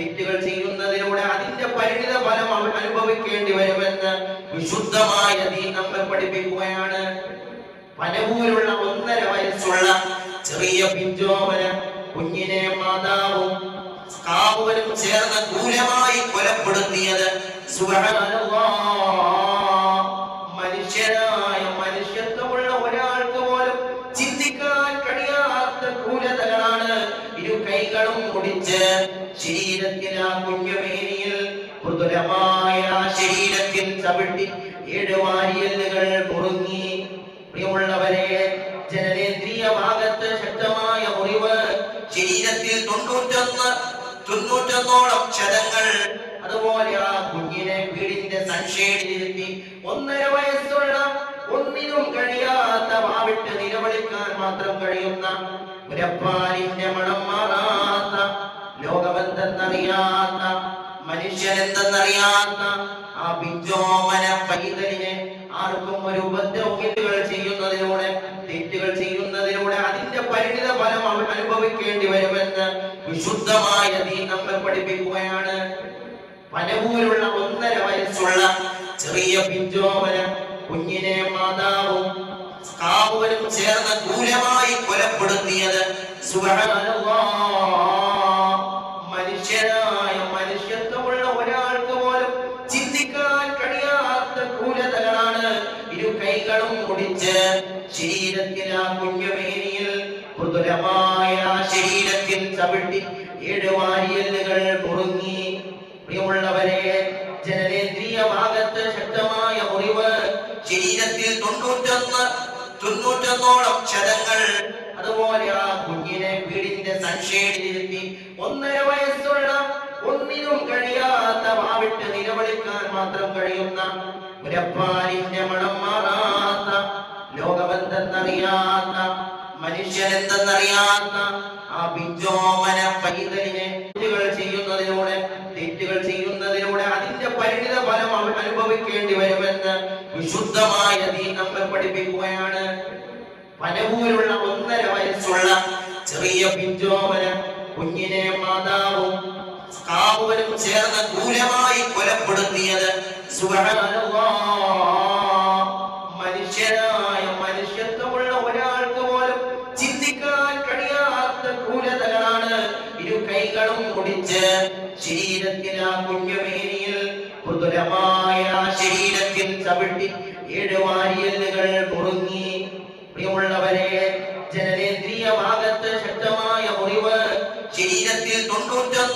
തെറ്റുകൾ ചെയ്യുന്നതിലൂടെ അതിന്റെ പരിണിത ഫലം അനുഭവിക്കേണ്ടി വരുമെന്ന് വിശുദ്ധമായ ദീൻ നമ്മെ പഠിപ്പിക്കുകയാണ്. പനവൂരുള്ള 1.5 വയസ്സുള്ള ചെറിയ പിഞ്ചോമന കുഞ്ഞിനെ മാതാവും കാമുകനും ചേർന്ന് ക്രൂരമായി കൊലപ്പെടുത്തിയത് മനുഷ്യത്വമുള്ള ഒരാൾക്ക് പോലും ചിന്തിക്കാൻ കഴിയാത്ത ക്രൂരതകളാണ്. ഇരു കൈകളും മുടിച്ച് ശരീരത്തിൽ ആ കുഞ്ഞുമേനിയിൽ മൃദുലമായ ശരീരത്തിൽ ചവിട്ടി 7 വാരിയല്ലുകൾ മുറുങ്ങി. പ്രിയമുള്ളവരെ, ജനനേന്ദ്രിയ ഭാഗത്ത് ശക്തമായ മുറിവ്, ശരീരത്തിൽ 91 ക്ഷതങ്ങൾ. അതുപോലെ ആ കുഞ്ഞിനെ വീടിന്റെ സൺഷേഡിലിരുത്തി 1.5 വയസ്സുള്ള ഒന്നിനും കഴിയാത്ത വാവിട്ട് നിലവിളിക്കാൻ മാത്രം കഴിയുന്ന മുലപ്പാലിന്റെ മണം മാറാത്ത ലോകമെന്തെന്നറിയാത്ത മനുഷ്യനെന്തെന്നറിയാത്ത ആ പിഞ്ചോമന പൈതലിനെ ആർക്കും ഒരു ഉപദ്രവങ്ങൾ ചെയ്യുന്നതിലൂടെ തെറ്റുകൾ ചെയ്യുന്നതിലൂടെ അതിന്റെ പരിണിത ഫലം അനുഭവിക്കേണ്ടി വരുമെന്ന് വിശുദ്ധമായ ദീൻ നമ്മെ പഠിപ്പിക്കുകയാണ്. പനവൂരുള്ള 1.5 വയസ്സുള്ള ചെറിയ പിഞ്ചോമന കുഞ്ഞിനെ മാതാവും കാമുകനും ചേർന്ന് ക്രൂരമായി കൊലപ്പെടുത്തിയത് മനുഷ്യത്വമുള്ള ഒരാൾക്ക് പോലും ചിന്തിക്കാൻ കഴിയാത്ത ക്രൂരതകളാണ്. ഇരു കൈകളും മുടിച്ച് ശരീരത്തിൽ ആ കുഞ്ഞുമേനിയിൽ മൃദുലമായ ശരീരത്തിൽ ചവിട്ടി 7 വാരിയല്ലുകൾ മുറുങ്ങി. പ്രിയമുള്ളവരെ, ജനനേന്ദ്രിയ ഭാഗത്ത് ശക്തമായ മുറിവ്, ശരീരത്തിൽ 91 ക്ഷതങ്ങൾ. അതുപോലെ ആ കുഞ്ഞിനെ വീടിന്റെ സൺഷേഡിലിരുത്തി 1.5 വയസ്സുള്ള ഒന്നിനും കഴിയാത്ത വാവിട്ട് നിലവിളിക്കാൻ മാത്രം കഴിയുന്ന മുലപ്പാലിന്റെ മണം മാറാത്ത ലോകമെന്തെന്നറിയാത്ത മനുഷ്യനെന്തെന്നറിയാത്ത ആ പിഞ്ചോമന പൈതലിനെ തെറ്റുകൾ ചെയ്യുന്നതിലൂടെ അതിന്റെ പരിണിത ഫലം അനുഭവിക്കേണ്ടി വരുമെന്ന് വിശുദ്ധമായ ദീൻ നമ്മെ പഠിപ്പിക്കുകയാണ്. പനവൂരുള്ള 1.5 വയസ്സുള്ള ചെറിയ പിഞ്ചോമന കുഞ്ഞിനെ മാതാവും കാമുകനും ചേർന്ന് ക്രൂരമായി കൊലപ്പെടുത്തിയത് മനുഷ്യത്വമുള്ള ഒരാൾക്ക് പോലും ചിന്തിക്കാൻ കഴിയാത്ത ക്രൂരതകളാണ്. ഇരു കൈകളും മുടിച്ച് ശരീരത്തിൽ ആ കുഞ്ഞുമേനിയിൽ മൃദുലമായ ശരീരത്തിൽ ചവിട്ടി 7 വാരിയല്ലുകൾ മുറുങ്ങി. പ്രിയമുള്ളവരെ, ജനനേന്ദ്രിയ ഭാഗത്ത് ശക്തമായ മുറിവ്, ശരീരത്തിൽ 91